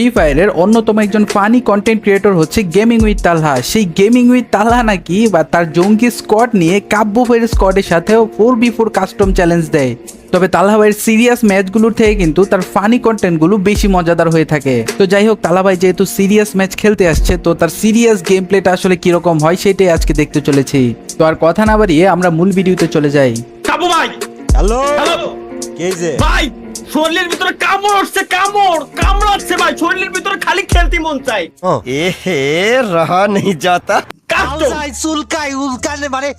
Free ফায়ারের অন্যতম একজন ফানি কন্টেন্ট ক্রিয়েটর হচ্ছে গেমিং উইথ তালহা। সেই গেমিং উইথ তালহা নাকি বা তার জঙ্গি স্কোয়াড নিয়ে কাব্য ভাইয়ের স্কোয়াডের সাথেও 4v4 কাস্টম চ্যালেঞ্জ দেয়। তবে তালহা ভাইয়ের সিরিয়াস ম্যাচগুলোর থেকে কিন্তু তার ফানি কন্টেন্টগুলো বেশি মজাদার হয়ে থাকে। তো যাই হোক, তালহা ভাই যেহেতু সিরিয়াস ম্যাচ খেলতে আসছে, তো তার সিরিয়াস গেম প্লেটা আসলে কিরকম হয় সেটাই আজকে দেখতে চলেছি। তো আর কথা না বাড়িয়ে আমরা মূল ভিডিওতে চলে যাই। কাবু ভাই, হ্যালো হ্যালো কে যে ভাই, শরীরের ভিতরে কামড় আসছে, কামড়াচ্ছে ভাই, শরীরের ভিতরে খালি খেলতে মন চাই। এহে রহা নেই যাতা কাস্টম যাই চুলকাই উল্কানে মানে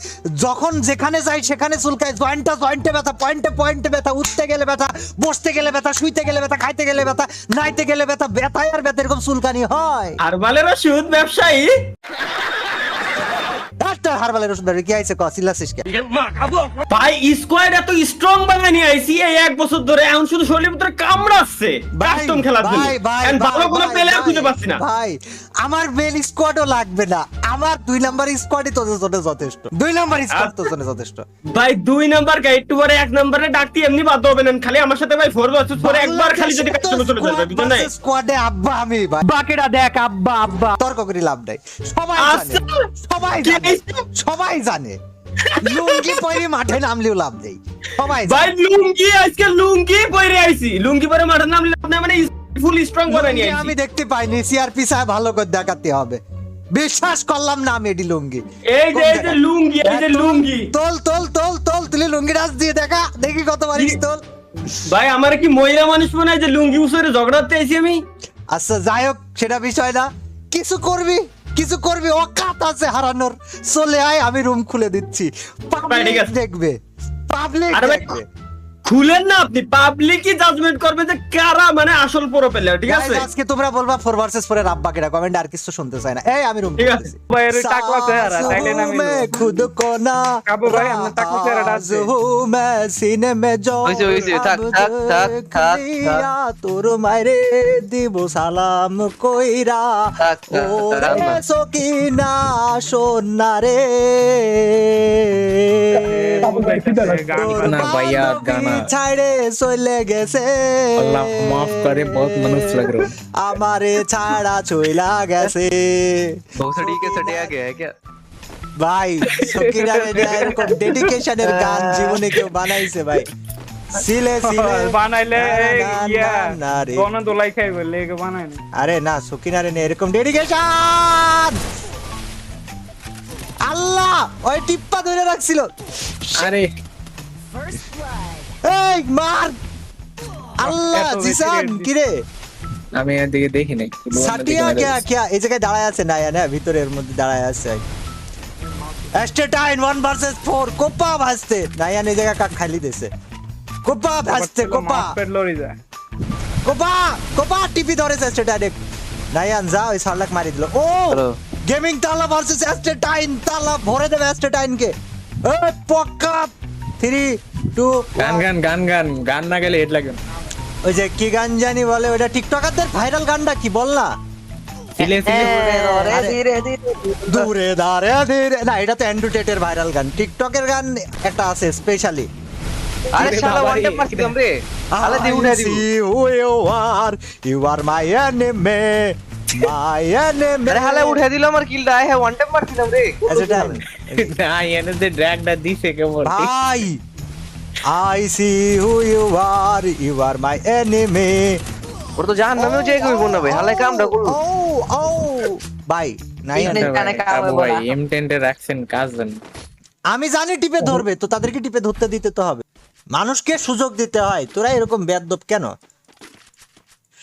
যখন যেখানে যাই সেখানে চুলকাই, জয়েন্টে ব্যথা, পয়েন্টে ব্যথা, উঠতে গেলে ব্যথা, বসতে গেলে ব্যথা, শুইতে গেলে ব্যথা, খাইতে গেলে ব্যথা, নাইতে গেলে ব্যথা, ব্যথায় আর ব্যথা এরকম চুলকানি হয়। হারবালের ওষুধ ব্যবসায়ী ডাক্তার হারবালের ওষুধ কি আইছে কসিলাসিস কে ভাই, স্কোয়াড এত স্ট্রং বানায় নিয়ে আইছি এই এক বছর ধরে, এখন শুধু শরীরের ভিতরে কামড়াচ্ছে কাস্টম খেলার জন্য। এখন ভালো কোনো প্লেয়ার খুঁজে পাচ্ছি না ভাই। আমার মেল স্কোয়াডও লাগবে না, আমার 2 নাম্বার স্কোয়াডই তোদের জন্য যথেষ্ট। 2 নাম্বার স্কোয়াড তোদের জন্য যথেষ্ট। ভাই। 2 নাম্বার গাইড টু পরে 1 নম্বরে ডাকতে এমনি বাধ্য হবে না, খালি আমার সাথে ভাই 4 ভার্সেস 4 একবার খালি যদি কাস্টমে চলে যাবে বুঝছেন না। স্কোয়াডে আব্বা আমি ভাই, বাকিটা দেখ আব্বা তর্ক করে লাভ নাই। সবাই জানে, সবাই জানে লুঙ্গি পরে মাঠে নামলেও লাভ নেই, সবাই ভাই লুঙ্গি, আজকে লুঙ্গি পরে আইছি, লুঙ্গি পরে মাঠে নামলে আপনি মানে ফুল স্ট্রং বানাই নিয়ে আইছি। আমি দেখতে পাইনি, সিআরপি সাহেব ভালো করে দেখাতে হবে। বিশ্বাস করলাম না আমি এডি লুঙ্গি। এই যে লুঙ্গি, এই যে লুঙ্গি, তোল তুই লুঙ্গি রাজ দিয়ে দেখা, দেখি কত পারিস তোল। ভাই আমার কি মহিলা মানুষ মনে হয় যে লুঙ্গি উসরে ঝগড়াতে আইছি আমি? আচ্ছা যাই হোক, সেটা বিষয় না। কিছু করবি অকাত আছে হারানোর, চলে আয়, আমি রুম খুলে দিচ্ছি, পাবলিক দেখবে, পাবলিক দেখবে। খুলেন না আপনি, পাবলিকই জাজমেন্ট করবে যে কারা মানে আসল প্রো প্লেয়ার, ঠিক আছে? আজকে তোমরা বলবা 4 ভার্সেস 4 এর আব্বা কেডা, কমেন্ট আর কিছু শুনতে চাই না। এই আমি রুম ঠিক খুলে আছে। দিচ্ছি। ভাই এর টাকলা চেহারা তাইলে না মে খুদ কো না কাবু ভাই, আমার টাকলা চেহারাটা আছে। মে সিনে মে জো হইছে, থাক। তোর মাইরে দিব সালাম কইরা, থাক, ও থাক না। সকিনা সোনা রে, गाना भैया गाना ছাইড়ে চলে গেছে, अल्लाह माफ करे, बहुत मनुष्य लग रहे हो। আমারে ছাড়া চইলা গেছে। भोसड़ी के सटे आ गया है क्या? ভাই সকিনা রে এরকম ডেডিকেশনের গান জীবনে কেউ বানাইছে ভাই? সিলে বানাইলে ইয়া না রে। কোন দোলাই খাই বলে কে বানাই না। আরে না, সকিনা রে এরকম ডেডিকেশন। আল্লাহ ওই টিপ্পা ধরে রাখছিল। আরে এই মার আল্লাহ এত বেশি জিসান rate কি রে আমি এদিকে দেখি নাই। সাটিয়া কে এই জায়গায় দাঁড়ায় আছে না, না ভিতরের মধ্যে দাঁড়ায় আছে। এস্টেটাইন 1 ভার্সেস 4 কোপা ভাসতে নায়ান এই জায়গা কাক খালি দিছে। কোপা ভাসতে কোপা পেট লড়ি যায়। কোপা টিপি ধরেছে এস্টেটাইন। নায়ান যা ওই সারলাক মারি দিল। ও গেমিং তালা ভার্সেস এস্টেটাইন, তালা ভরে দেবে এস্টেটাইন কে। এই পক্কা 3 2 গান না গেলে হেড লাগে। ওই যে কি গান জানি বলে, ওটা টিকটকারদের ভাইরাল গানটা কি বল না? সিলে দূরে দাঁড়ে ধীরে, না এটা তো অ্যান্ড্রু টেটের ভাইরাল গান। টিকটকের গান একটা আছে স্পেশালি। আরে শালা ওয়ান ট্যাপ মারছি তোম রে, শালা দি উঠে দিবি। You are my enemy, my enemy. আরে শালা উঠে দিল আমার কিলটা, আই হ্যাভ ওয়ান ট্যাপ মারছি তোম রে। আচ্ছা না এনে যে ড্র্যাগটা দিছে কেবল। ভাই I see who you are my enemy. ওর তো জাহান্নামেও যাই কইব না ভাই, শালা কামটা করলো। ও ভাই নাই ভাই M10 এ রাখছেন কাজ জান। আমি জানি টিপে ধরবে, তো তাদেরকে টিপে ধরতে দিতে তো হবে। মানুষকে সুযোগ দিতে হয়। তোরা এরকম বেয়াদব কেন?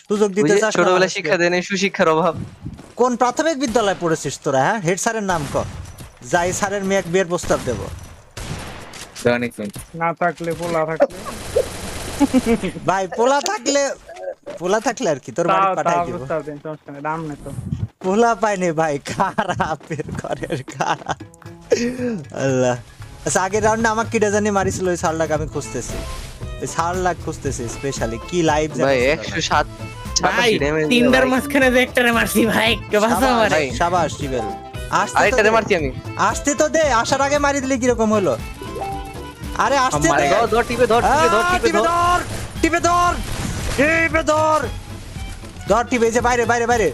সুযোগ দিতে চাস না? ছোটবেলায় শিক্ষা দেন, সুশিক্ষার অভাব। কোন প্রাথমিক বিদ্যালয়ে পড়েছিস তোরা? হ্যাঁ, হেড স্যারের নাম ক, যাই স্যারের মেয়ে বিয়ের প্রস্তাব দেব। না থাকলে পোলা থাকলে ভাই পোলা থাকলে আর কি তোর বাড়ি পাঠাই দিব। দাম নেই তো পোলা পাইনি ভাই, খারাপের ঘরের খারাপ। আল্লাহ। আচ্ছা আগের রাউন্ডে আমাকে কিটা জানি মারিছিল, ওই সারলাক আমি খুঁজতেছি, ওই সারলাক খুঁজতেছি স্পেশালি কি লাইভ ভাই 107 ভাই তিনটার মাঝখানে যে একটারে মারছি ভাই, কে বাঁচা মারে। শাবাশ জিবেল, আরেকটারে মারছি আমি। আসতে তো দে, আসার আগে মারি দিলে কি রকম হলো? আরে আসতে দে, ধর টিপে ধর। টিপে ধর ধর টিপে যে বাইরে বাইরে বাইরে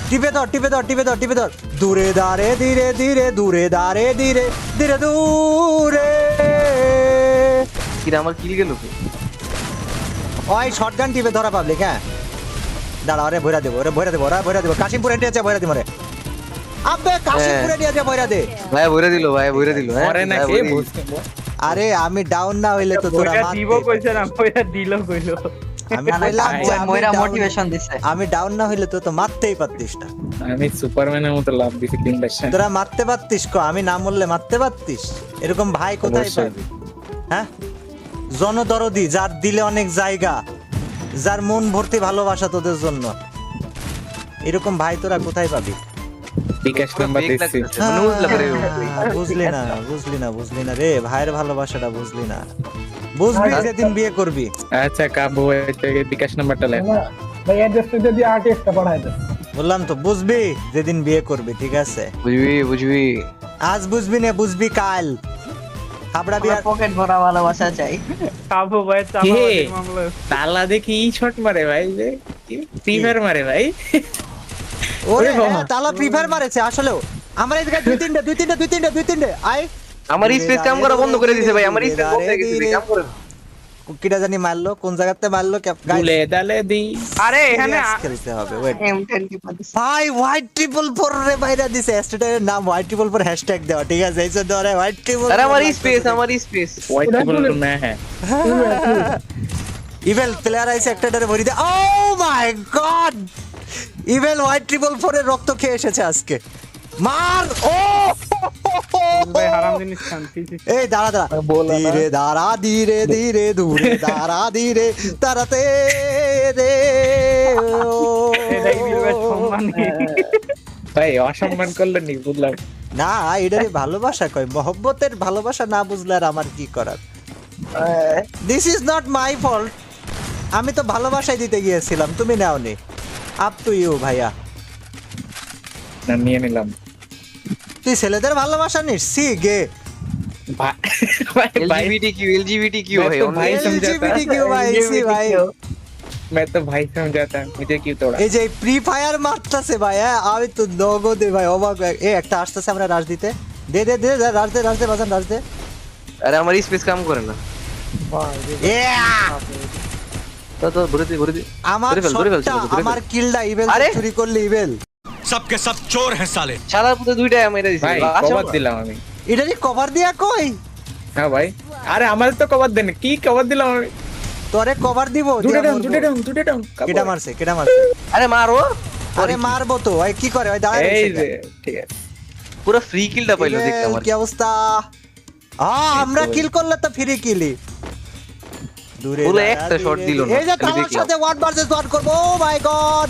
টিপে ধর টিপে ধর টিপে ধর টিপে ধর দূরে দাঁড়ে ধীরে ধীরে দূরে দাঁড়ে ধীরে ধীরে দূরে কিরা আমার কিল গেল ওই শটগান টিপে ধরা পাবলিক হ্যাঁ দাঁড়া ওরে ভরা দেবো ওরে ভরা দেবো ওরা ভরা দেবো কাশিমপুর এন্টে আছে ভরা দিব রে আবে কাশিমপুরে নিয়ে যা ভরা দে ভাই বইরা দিল হ্যাঁ পরে না ভাই, কে বইরা দিল। বুঝতে আরে আমি ডাউন না হইলে তো তোরা দিব মারতে কইছে না কইরা দিল কইলো আমি কইলাম যে আমি ময়রা down- মোটিভেশন দিছে আমি ডাউন না হইলে তো মারতেই পারতিস না আমি সুপারম্যানের মতো লাভ দিছি তিনটার সময় তোরা মারতে পারতিস কো আমি না মরলে মারতে পারতিস এরকম ভাই কোথায় অবশ্যই। পাবি হ্যাঁ জনদরদি যার দিলে অনেক জায়গা যার মন ভর্তি ভালোবাসা তোদের জন্য এরকম ভাই তোরা কোথায় পাবি বিকাশ নাম্বার বেগ দিচ্ছি লাগতেছে, মনে বুঝলা করে বুঝলি না রে ভাইয়ের ভালোবাসাটা বুঝলি না বুঝবি যেদিন বিয়ে করবি আচ্ছা কাবু থেকে বিকাশ নাম্বারটা লেখ ভাই অ্যাড্রেসটা যদি আরটিএক্সটা পাঠায় দে বললাম তো বুঝবি যেদিন বিয়ে করবি ঠিক আছে বুঝবি আজ বুঝবি না বুঝবি কাল হাবড়া বিয়ার পকেট ভরা ভালোবাসা চাই কাবু ভাই কে? চাপাবাজি মামলা তালা দেখি ই শট মারে ভাই যে ফিভার মারে ভাই ওরে ওরে বাবা। হ্যাঁ, তালা প্রিফার মারেছে আসলেও আমার এই জায়গায় দুই তিনটে আমার স্পেস কাম করা বন্ধ করে দিয়েছে ভাই আমার স্পেস বন্ধ হয়ে গেছে কাম করে কিটা জানি মারলো কোন জায়গাতে মারলো দুলে দালে দি আরে এখানে খেলতে হবে ওয়েট M10 কি পাচ্ছিস ভাই হোয়াইট ট্রিপল ফোর রে বাইরে দিছে স্ট্যাটাসের নাম হোয়াইট ট্রিপল ফোর হ্যাশট্যাগ দেওয়া ঠিক আছে এই জন্য ধরে হোয়াইট ট্রিপল আরে আমার স্পেস হোয়াইট টেবল তো না হ্যাঁ ইভেল প্লেয়ার আইছে একটারে ভরি দে oh my god evil white triple four এর রক্ত খেয়ে এসেছে আজকে মার ও ভাই হারাম জিনিস খান এই দাঁড়া দাঁড়া ধীরে দাঁড়া ধীরে ধীরে দূরে দাঁড়া ধীরে তাড়াতে রে এটাই বিলবে সম্মান ভাই অসম্মান করলেন নি বুঝলাম না এটারে ভালোবাসা কয় মহব্বতের ভালোবাসা না বুঝলে আর আমার কি করার this is not my fault আমি তো ভালোবাসাই দিতে গিয়েছিলাম তুমি নাওনি আপ টু ইউ ভাইয়া না নিয়ে নিলাম তুই ছেলেদের ভালোবাসা নিস সি গে ভাই ভাই LGBTQ ভাই मैं तो भाई समझाता LGBTQ ভাই সি ভাই मैं तो भाई समझाता मुझे क्यों तोड़ा এই যে ফ্রি ফায়ার মারতাছে ভাই হ্যাঁ আমি তো নগদে ভাই অবাক এ একটা আসতেছে আমরা রাশ দিতে দে দে দে দে, রাশ দে বাজান রাশ দে আরে আমার স্পেস কাম করে না Yeah! তো ঘুরে দি আমার ধরে ফেল, শটটা আমার কিলটা ইভেল আরে! চুরি করলে ইভেল सबके सब चोर हैं साले শালা পুরো দুইটা মেরে দিছে ভাই কভার দিলাম আমি এটারে কভার দিয়া কই হ্যাঁ ভাই আরে আমাদের তো কভার দেন কি কভার দিলাম আমি তোরে কভার দিব দুটো দিয়া ডাউন মরবো। দুটো ডাউন কেডা মারছে আরে মারো আরে মারবো তো ভাই কি করে ভাই দাঁড়ায় এই রয়েছে যে কেন? ঠিক আছে পুরো ফ্রি কিলটা পাইলো দেখতে ইভেল, আমার কি অবস্থা আমরা কিল করলে তো ফ্রি কিলি দূরে পুরো দাঁড়া, একটা shot দূরে দিল না, এই যে খালি তার দেখলাম। সাথে 1 ভার্সেস 1 করব ও মাই গড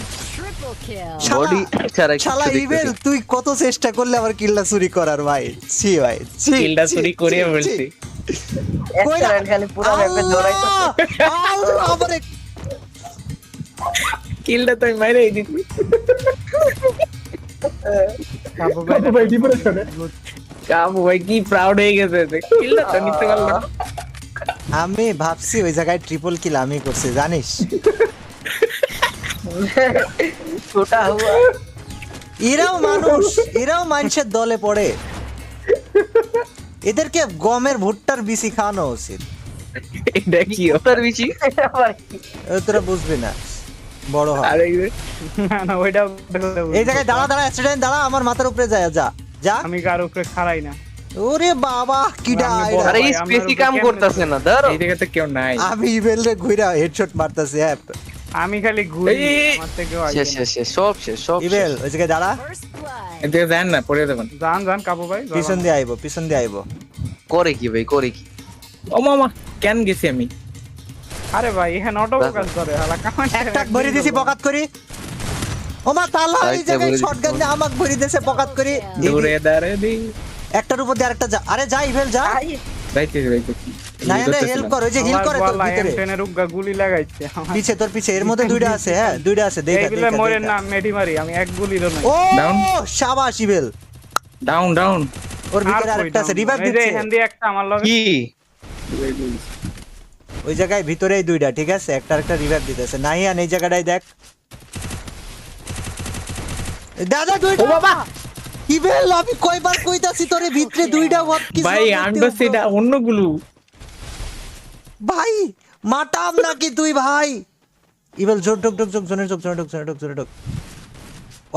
বডি ছাড়া শালা ইভেল তুই কত চেষ্টা করলে আমার কিলটা চুরি করার ভাই ছি ভাই ছি কিলটা ছি, চুরি ছি, করে ছি। বলছি কইরা- একটা খালি পুরো ম্যাপে দৌড়াইতো আল্লাহ, আমারে কিলটা তো আমি মাইরে দিছি কাবু ভাই ডিপ্রেশনে কাবু ভাই কি প্রাউড হয়ে গেছে যে কিলটা তো নিতে পারলাম আমি ভাবছি ওই জায়গায় ট্রিপল কিল আমি করছি জানিস ছোটা হুয়া এরাও মানুষের দলে পড়ে এদেরকে গমের ভুট্টার বিচি খাওয়ানো উচিত এটা কি ওটার বিচি তোরা বুঝবি না বড় হয় আরে না না ওইটা এই জায়গায় দাঁড়া স্টুডেন্ট দাঁড়া আমার মাথার উপরে যায় যা যা আমি কার উপরে খাড়াই না ওরে বাবা কিডা আমি এরা? বড় আরে ভাই, স্পেসই আমার কাম উপরে করতেছে না ধরো এই জায়গাতে কেউ নাই আমি ইভেল রে ঘুরা হেডশট মারতাছি হ্যাঁ আমি খালি ঘুরি এই, আমার থেকে শেষ শেষ শেষ সব শেষ সব ইভেল ওই জায়গায় দাঁড়া এদিকে যান না পড়ে দেবেন জান কাবু ভাই পিছন দিয়ে আইবো করে কি ভাই করে কি ও মামা কেন গেছি আমি আরে ভাই এখানে অটো কাজ করে হালা কামান একটা ভরি দিছি বকাত করি ওমা তালা এই একটা জায়গায় ভরে দিছি। শটগান দিয়ে আমাক ভরি দিছে বকাত করি দূরে দাঁড়ে দি একটার উপর দিয়ে আরেকটা যা আরে যা ইভেল যা যাইতেছি না না হেল্প কর ওই যে হিল করে তোর ভিতরে M10 এর উগা গুলি লাগাইছে পিছে তোর পিছে এর মধ্যে দুইটা আছে হ্যাঁ দুইটা আছে দেখা এইগুলা মরে না মেডি মারি আমি এক গুলিরও নাই ও Down. শাবাশ ইভেল ডাউন ওর ভিতরে আরেকটা আছে রিভাইভ দিচ্ছে এখান দিয়ে একটা আমার লগে কি ওই জায়গায় ভিতরেই দুইটা ঠিক আছে একটা রিভাইভ দিতেছে নাহিয়ান এই জায়গাটাই দেখ দাদা দুইটা ও বাবা ইভেল আমি কয়বার কইতাছি তোরে ভিতরে দুইটা ওয়াট কি ভাই আন্ডার সেটা অন্যগুলো ভাই মাটাম নাকি তুই ভাই ইভেল জোর ঢোক ঢোক ঢোক জোনে ঢোক জোনে ঢোক জোনে ঢোক জোনে ঢোক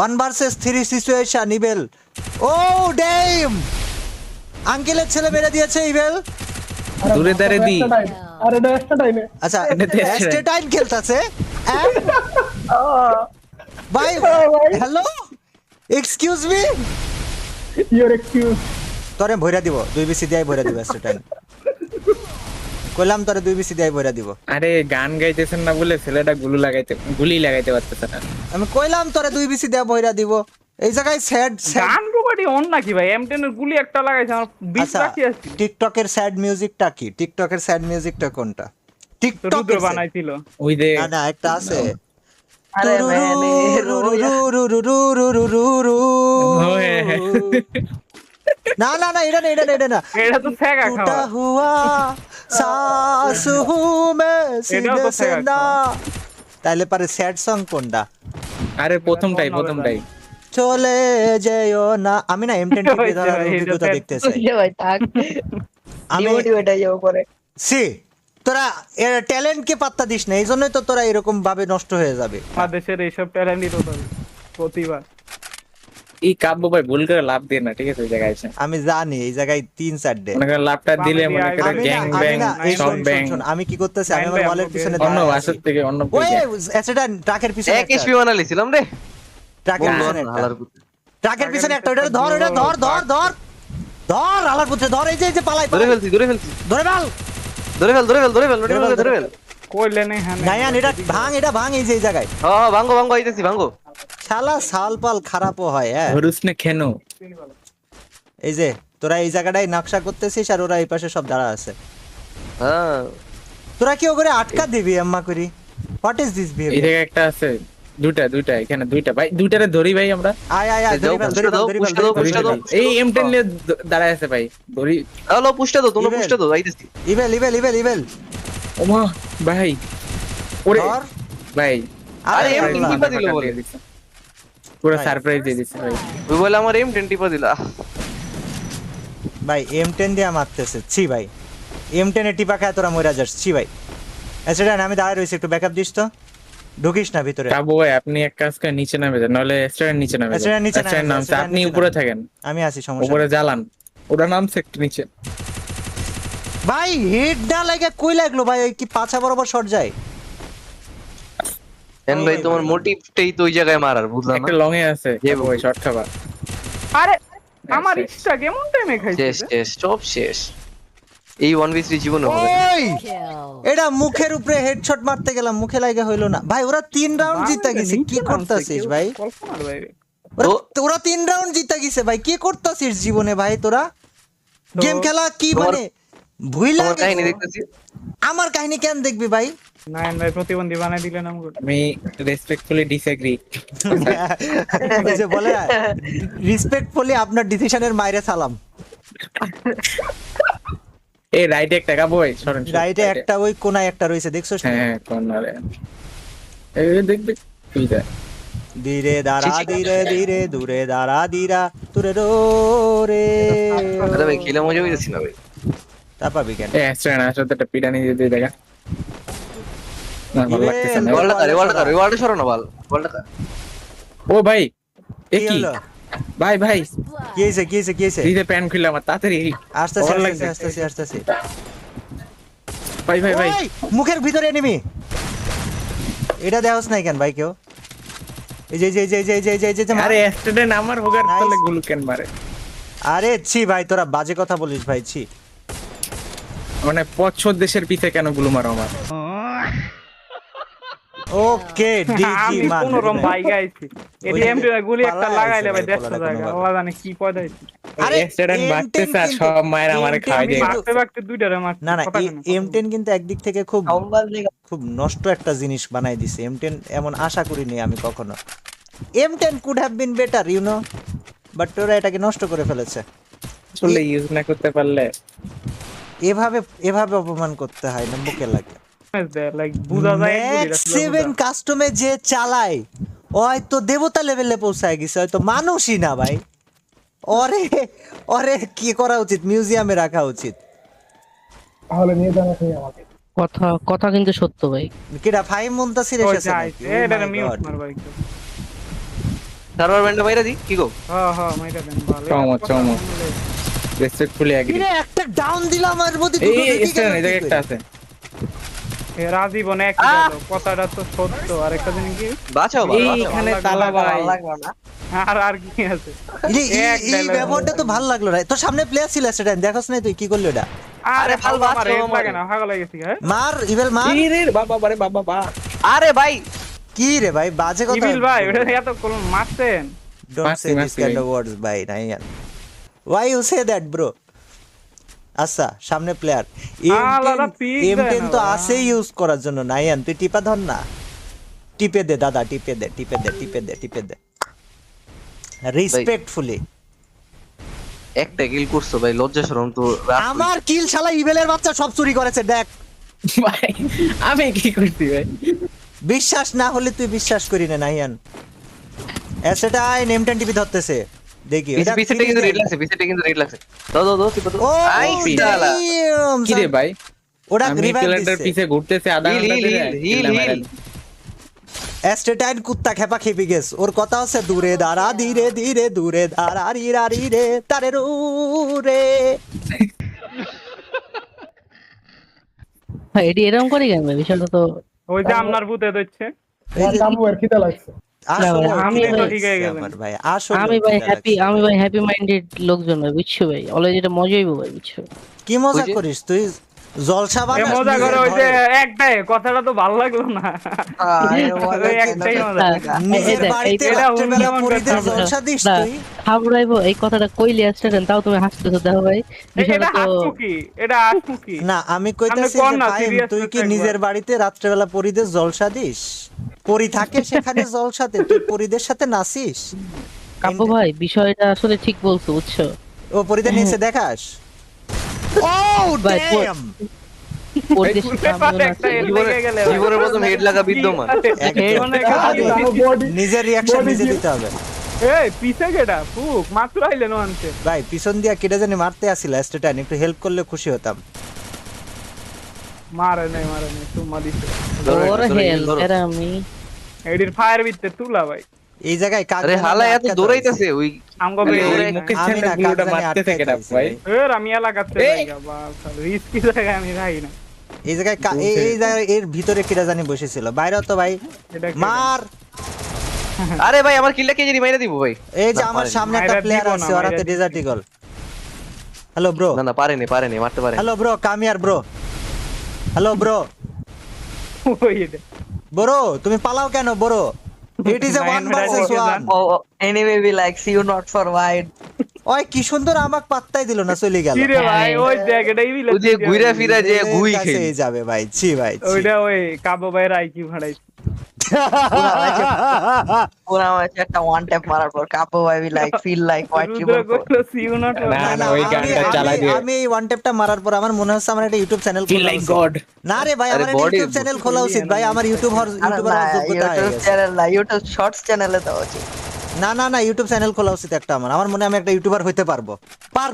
1 ভার্সেস 3 সিচুয়েশন ইভেল ও ডেম আঙ্কেলের ছেলে মেরে দিয়েছে ইভেল দূরে দাঁড়ে দি আরে ডেস্টা টাইমে আচ্ছা এটা দেখছে। এস্টে টাইম খেলতাছে ভাই hello excuse me your excuse তোরে ভইরা দিব 2 বিসি দিয়াই ভইরা দিব এস্টে টাইম কইলাম তোরে 2 বিসি দিয়াই ভইরা দিব আরে গান গাইতেছেন না বলে ছেলেটা গুলি লাগাইতে পারতেছে না আমি কইলাম তোরে 2 বিসি দিয়া ভইরা দিব এই জায়গায় স্যাড গান রুবাডি অন নাকি ভাই M10 এর গুলি একটা লাগাইছে আমার 20 আচ্ছা রাখি আছে টিকটকের স্যাড মিউজিকটা কি টিকটকের স্যাড মিউজিকটা কোনটা টিকটক রুদ্র বানাইছিল ওই যে না না একটা আছে अरे मैंने रोया না না না এটা না এটা না এটা না এটা তো ফেগা टूटा খাওয়া हुआ सांस हूँ मैं এটাও सीने তো से ফেগা ना খাওয়া। তাহলে পারে স্যাড সং কোনটা আরে প্রথমটাই চলে যেও না আমি না M10 টিপে ধরার এটা অভিজ্ঞতা sad দেখতে চাই ये भाई ताक আমি डिमोटिवेट है ये ऊपर সি তোরা ট্যালেন্ট কে পাত্তা দিস না এইজন্যই তো তোরা এরকম ভাবে নষ্ট হয়ে যাবে বাংলাদেশের এইসব ট্যালেন্টই তো প্রতিভা এই কাব্য ভাই ভুল করে লাভ দিয়ে না ঠিক আছে ওই জায়গায় এসে আমি জানি এই জায়গায় 3-4 ডে মনে করে লাভটা দিলে মনে করে আমি গ্যাং না, ব্যাং এই সব শোন, ব্যাং শোন, আমি কি করতেছি আমি Bang আমার bang ওয়ালের হবে। পিছনে অন্য দাঁড়ায় বাসার আছি। থেকে অন্য ওই পেজে। এসেটা ট্রাকের পিছনে এক এসপি বানাইছিলাম রে ট্রাকের পিছনে ট্রাকের পিছনে একটা ওটা ধর ওটা ধর ধর ধর ধর আলার পুত্রে ধর এই যে পালাই ধরে পালাই। ফেলছি ধরে ফেলছি ধরে বাল ধরে ফেল নোটিফিকেশন ধরে ফেল কইলে নেই হ্যাঁ নায়ান এটা ভাঙ এই যে এই জায়গায় হ্যাঁ ভাঙ্গো আইতেছি ভাঙ্গো শালা সালপাল খারাপও হয় হ্যাঁ হরুস নে কেন এই যে তোরা এই জায়গাটায় নকশা করতেছিস আর ওরা এই পাশে সব দাঁড়া আছে হ্যাঁ তোরা কি ওরে আটকা দিবি আম্মা করি হোয়াট ইজ দিস এই বিহেভিয়ার জায়গায় একটা আছে দুইটা এখানে দুইটা ভাই দুইটারে ধরি ভাই আমরা আয় আয় আয় যাও, ধরি ফেল, পুষ্টা দাও, ধরি ফেল, পুষ্টা ধরি দাও। ফেল। এই M10 নিয়ে দাঁড়ায় আছে ভাই ধরি হ্যালো পুষ্টা দাও তোমরা Evil. পুষ্টা দাও আইতেছি ইভেল ইভেল ইভেল ইভেল ওমা ভাই ওরে ধর ভাই আরে আরে M10 টিপা দিল বলে পুরো ভাই। সারপ্রাইজ দিয়ে দিছে ভাই ওই বলে আমার M10 টিপা দিলা ভাই M10 দিয়ে মারতেছে ছি ভাই M10 এ টিপা খায় তোরা মইরা যাস ছি ভাই আচ্ছা আমি দাঁড়ায় রইছি একটু ব্যাকআপ দিস তো ঢুকিস না ভিতরে কাবু ভাই আপনি এক কাজ করে নিচে নামে যান নাহলে স্ট্যান্ড নিচে নামে স্ট্যান্ডের নিচে স্ট্যান্ড নামে, নামছে স্ট্যান্ডের আপনি নিচে উপরে নামে। থাকেন আমি আসি সমস্যা উপরে নেই। জ্বালান ওটা নামছে একটু নিচে ভাই হিট না লাগে কই লাগলো ভাই ওই কি পাছা বরাবর শট যায় এন ভাই তোমার মোটিভটাই তো ওই জায়গায় মারার বুঝলা না একটা লং এ আছে যে কাবু ভাই শর্ট খাবার আরে আমার শেষ। ইচ্ছা কেমন টাইমে খাইছে শেষ সব শেষ এই 1v3 জীবনে হবে না। ওই এটা মুখের উপরে হেডশট মারতে গেলাম মুখে লাগা হইলো না ভাই ওরা 3 রাউন্ড জিতে গেছে কি করতাছিস ভাই কল্পনার বাইরে ওরা 3 রাউন্ড জিতে গেছে ভাই কি করতাছিস জীবনে ভাই তোরা গেম খেলা কি তোমার- মানে ভুইলা তোমার কাহিনী গেছো? দেখতেছি আমার কাহিনী কেন দেখবি ভাই নাইন ভাই প্রতিবন্ধী বানাই দিলেন আমাকে আমি রেসপেক্টফুলি ডিসএগ্রি ওই যে বলে রেসপেক্টফুলি আপনার ডিসিশনের মাইরে সালাম এই রাইটে একটা কাবু ভাই সরেন রাইটে একটা ওই কোনায় একটা রয়েছে দেখছস না? হ্যাঁ কর্নারে এই দেখবে তুই যা ধীরে দাঁড়া ধীরে ধীরে দূরে দাঁড়া ধীরা দূরে রো রে আরে ভাই খেলে মজা হইতেছি না ভাই তা পাবি কেন এই স্ট্যান্ড আসলে একটা পিটানি দিয়ে দিয়ে দেখা না ভালো লাগতেছে না ওয়ালটা সরো না বল ওয়ালটা ও ভাই এ কি কি হলো? ভাই ভাই কি হয়েছে দিতে প্যান খুলে আমার তাড়াতাড়ি আসতেছে ভালো লাগছে। আসতেছে ভাই ভাই ভাই ওই, মুখের ভিতরে এনিমি এটা দেওস নাই কেন ভাই কেউ এই যে আরে স্টুডেন্ট আমার হোগার Nice. তলে গুলো কেন মারে আরে ছি ভাই তোরা বাজে কথা বলিস ভাই ছি মানে পশ্চিম দেশের পিছে কেন গুলো মারো আমার ওকে ডিজি আমি মান কোন রকম ভাই গাইছি এডি এম গুলি একটা পালা লাগাইলে ভাই আইছে ভাই, 150 পালাটা জায়গা কোনো আল্লাহ জানে কি পয়দা হইছে আরে, স্টুডেন্ট M10 বাড়তেছে আর কিন্তু- সব মায়ের আমারে খাওয়াই M10 দিয়ে কিন্তু- বাকতে বাকতে দুইটারে মারছি না কথা কেন? M10 কিন্তু একদিক থেকে খুব কাউম্বাল দিকে খুব নষ্ট একটা জিনিস বানাই দিছে M10 এমন আশা করিনি আমি কখনো M10 could have been better you know but তোরা এটাকে নষ্ট করে ফেলেছে আসলে ইউজ না করতে পারলে এভাবে অপমান করতে হয় না বুকে লাগে লাইক বুঝা যায় ম্যাক্স 7 কাস্টমে যে চালায় হয়তো দেবতা লেভেলে পৌঁছায় গেছে, হয়তো মানুষই না ভাই। ওরে ওরে কি করা উচিত, মিউজিয়ামে রাখা উচিত। কথা কথা কিন্তু সত্য ভাই। কিরা ফাইম মুনতাসির ওই এসেছে যাই নাকি? এটা Oh my মিউট God. মারবা একটু। সার্ভার ব্যান্ডে বাইরে দি কি গো? হ্যাঁ হ্যাঁ মাইরা দেন ভালো চমৎ, চমৎ। Respectfully agri. কিরে একটা ডাউন দিলাম আর মধ্যে এই দুটো দেখি এই জায়গায় একটা আছে। রাজীবন একই গেল, কথাটা তো সত্য। আর একটা জিনিস কি, বাঁচাও এইখানে তালা ভাই। আর কি আছে? এই ব্যাপারটা তো ভালো লাগলো না। তোর সামনে প্লেয়ার ছিল সেটা দেখছস না তুই? কি করলি ওটা? আরে ভাল ভাল বাঁচো, বাঁচো আমার। লাগে না, ভালো লাগেছে হ্যাঁ। মার ইভেল মার। এই রে বাবা বারে বাবা বা। আরে ভাই কি রে ভাই বাজে কথা। ইবিল ভাই ওটা এত কোন মারতেন? Don't say this kind of words ভাই নাইয়ান। Why you say that bro? আচ্ছা সামনে প্লেয়ার আলাদা pick দেয় M10 না তো ভাই। আছে ইউজ করার জন্য। নাইয়ান তুই টিপা ধর না, টিপে দে দাদা, টিপে দে টিপে দে টিপে দে টিপে দে রেসপেক্টফুলি। একটা কিল করছো ভাই, লজ্জা শরম তো আমার কিল শালা ইভেলের বাচ্চা সব চুরি করেছে দেখ। ভাই আমি কি করছি ভাই? বিশ্বাস না হলে তুই বিশ্বাস করি না নাইয়ান। এসেটা M10 টিপি ধরতেছে দেখি। এটা পিছেটা কিন্তু রেড লাগছে, পিছেটা কিন্তু রেড লাগছে। দাও কি ও আই শালা কি রে ভাই? ওটা আমি রিভাইভ ক্যালেন্ডার দিছে। পিছে ঘুরতেছে আধা হিল, ঘন্টা হিল, ধরে। হিল, কিল্লা হিল। মারেন। এস্টেটাইন কুত্তা খেপা খেপি গেছ। ওর কথা হচ্ছে দূরে দাঁড়া ধীরে ধীরে দূরে দাঁড়া রিরা রে তারে রে। ভাই এটি এরকম করে কেন ভাই? বিষয়টা তো ওই যে আপনার ভূতে দিচ্ছে। আসলে আমি খিদে ভাই- লাগছে ঠিক হয়ে গেলেন। আমার ভাই, আসলে আমি ভাই খিদে হ্যাপি, লাগছে। আমি ভাই হ্যাপি মাইন্ডেড লোকজন ভাই, বুঝছো ভাই? অলরেডি এটা মজাই ভাই, বুঝছো? কি মজা ওই যে- করিস তুই? জলসা এ বানাস মজা নিজের করে ওই যে ঘরে। একটাই কথাটা তো ভালো লাগলো না। ওই একটাই মজা। নিজের এই দেখ, বাড়িতে এটা রাত্রেবেলা হুমকি পরিদের মন্ত্র জলসা দিস না, তুই? হাবুড়াইবো এই কথাটা কইলে আসছেন, তাও তুমি হাসতেছো দেখো ভাই। বিষয়টা এটা তো হাসমুখী, এটা হাসমুখী। না আমি কইতাছি কর যে না, ভাই serious তুই কি একবার। নিজের বাড়িতে রাত্রেবেলা পরিদের জলসা দিস? পরি থাকে সেখানে জলসাতে, তুই পরিদের সাথে নাচিস? কাব্য ভাই বিষয়টা আসলে ঠিক বলছো, বুঝছো? ও পরিদের নিচে দেখাস? ও ভাই, ড্যাম পরিবেশ ব্যাপারে একটা এর লেগে গেলে ভাই। জীবনের প্রথম হেড লাগা বিদ্যমান। জীবনে একটা- নিজের রিয়াকশন নিজে দিতে হবে। এই পিছে কেডা ফুক মাত্র আইলেন আনতে। ভাই পিছন দিয়া কেটে জানি মারতে আসিল স্টেটাইন, একটু হেল্প করলে খুশি হতাম। মারে নাই তুমা দিছে। ওর হেল এরা আমি এডির ফায়ার বিতে তুলা ভাই। এই জায়গায় কাজ আরে হালা এত দৌড়াইতেছে ওই আমগো আরে, বে এই মুখের আমি না চ্যানেলগুলোটা কাজ জানি মারতেছে আটকাইতে কেডা আইছি ভাই? ভাই। এর আমি এলাকাতে লাগা বাস রিস্কি জায়গা আমি রাই না। এই জায়গায় এই জায়গায় এর ভিতরে কেটে জানি বসেছিল, বাইরে তো ভাই এটা কি? মার। আরে ভাই আমার কিলটা কে জানি মাইরা দিব ভাই। এই যে না, আমার পারেনি। সামনে একটা মাইরা প্লেয়ার দিব না, আছে, ওরাতে মাইরা দিব। Dessert eagle. হ্যালো ব্রো, না পারেনি মারতে পারে। Hello bro, come here bro. Hello bro, ওই এটা। ব্রো তুমি পালাও কেন bro? It is a Nine 1 versus minutes 1। enemy be like see you not for wide. ওই কি সুন্দর আমাক পাত্তাই দিল না, চলে গেল। কি রে ভাই ওই জায়গাটাই বিলে। ওই যে ঘুরে ফিরে যে গুই কাছে খেয়ে। যাবে ভাই, ছি ভাই ছি। ওইটা ওই কাবো ভাই রাই কি ভাড়াই। পুরা ম্যাচ একটা one tap মারার পর কাপো ভাই be like feel like white Rudra triple four. কইলো সি ইউ নট। না, না, ওই গানটা চালাই দিয়ে। আমি এই ওয়ান ট্যাপটা মারার পর আমার মনে হচ্ছে আমার একটা ইউটিউব চ্যানেল Feel খোলা like উচিত। God. না রে ভাই, আরে আমার একটা body- ইউটিউব চ্যানেল খোলা উচিত ভাই, আমার ইউটিউবার আরে ইউটিউবার না, যোগ্যতা হয়ে YouTube গেছে। চ্যানেল না, YouTube শর্টস চ্যানেলে তো আছে। না না না, ইউটিউব চ্যানেল খোলা উচিত একটা আমার। আমার মনে হয় আমি একটা ইউটিউবার হইতে পারবো।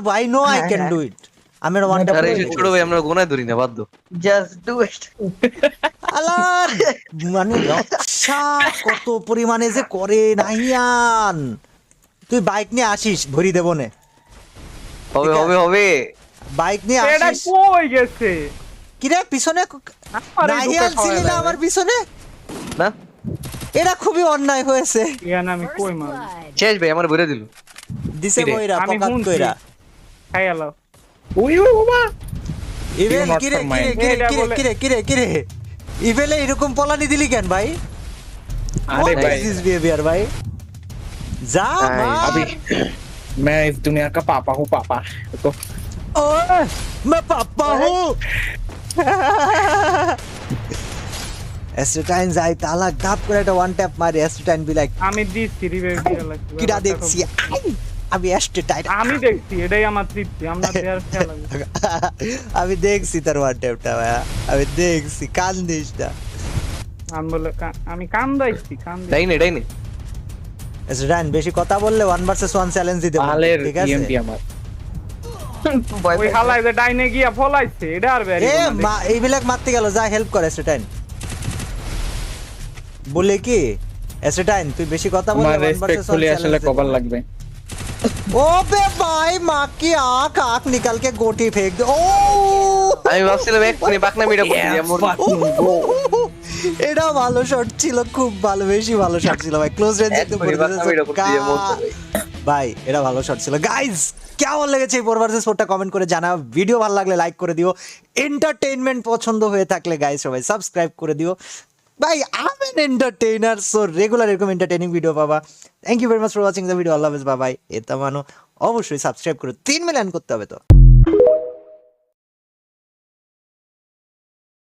I know I can do it. আমি ওয়ান ট্যাপ আরে এই ছোট ভাই আমরা গোনায় ধরি না বাধ্য। Just do it. আলার মানে রক্ষা কত পরিমাণে যে করে নাইয়ান। তুই বাইক নিয়ে আসিস, ভরি দেবো নে। হবে বাইক নিয়ে এটা আসিস। কই গেছে? কিরে পিছনে আরে নাইয়ান ঢুকে ছিলি না খাওয়া আমার পিছনে? না এটা খুবই অন্যায় হয়েছে। ইয়ান আমি কই মার। শেষ ভাই আমার বইরা দিল। দিছে কিরে? বইরা আমি পকাত শুনছি। কইরা। খাই আলো। ওই বাবা। ইভেল not কিরে for mine. এটা বলে- কিরে ইভেলে এরকম পলানি দিলি কেন ভাই? আরে What ভাই is this behavior ভাই? যা মার। अभी मैं इस दुनिया का पापा हूँ पापा तो ओए मैं पापा हूँ। এস্টেটাইন যাই তালা গাপ করে একটা ওয়ান ট্যাপ মারি, এস্টেটাইন বি লাইক আমি দিচ্ছি রিভাইভ দিয়ে লাগছে। কিরা দেখছি আই, আমি এস্টেটাইন আমি দেখছি এটাই আমার তৃপ্তি। আমরা দেয়ার খেলা। আমি দেখছি তার ওয়ান ট্যাপটা ভাইয়া, আমি দেখছি, কান দিস না। আমি বলে আমি কান্দাইছি ডাইনে এসরান বেশি কথা বললে 1 ভার্সেস 1 চ্যালেঞ্জ দিতে পারবে, পালের ঠিক আছে? ইএমপি আমার ওই হালাই যে ডাইনে গিয়া ফলাইছে এটা আর বেরি এ এইবিলাক মারতে গেল, যা হেল্প করে এসরান। বলে কি এসরান তুই বেশি কথা বললে আমার 1 ভার্সেস 1 রেসপেক্টফুলি আসলে কভার লাগবে। ओबे भाई माँ की आँख निकल के गोटी फेंक दे। ओ আমি ভাবছিলাম এক্ষুনি বাকনামিটা করে দিয়ে এটা ভালো শট ছিল, খুব ভালো, বেশি ভালো শট ছিল ভাই, ক্লোজ রেঞ্জে তো করে ভাই, এটা ভালো শট ছিল। গাইস কেমন লেগেছে এই 4 ভার্সেস 4টা কমেন্ট করে জানাও, ভিডিও ভালো লাগলে লাইক করে দিও, এন্টারটেইনমেন্ট পছন্দ হয়ে থাকলে গাইস সবাই সাবস্ক্রাইব করে দিও ভাই। I am an entertainer, so regular এরকম এন্টারটেইনিং ভিডিও পাবা। Thank you very much for watching the video, আল্লাহ হাফেজ, বাই বাই। এটা মানো অবশ্যই সাবস্ক্রাইব করো, 3 মিলিয়ন করতে হবে তো।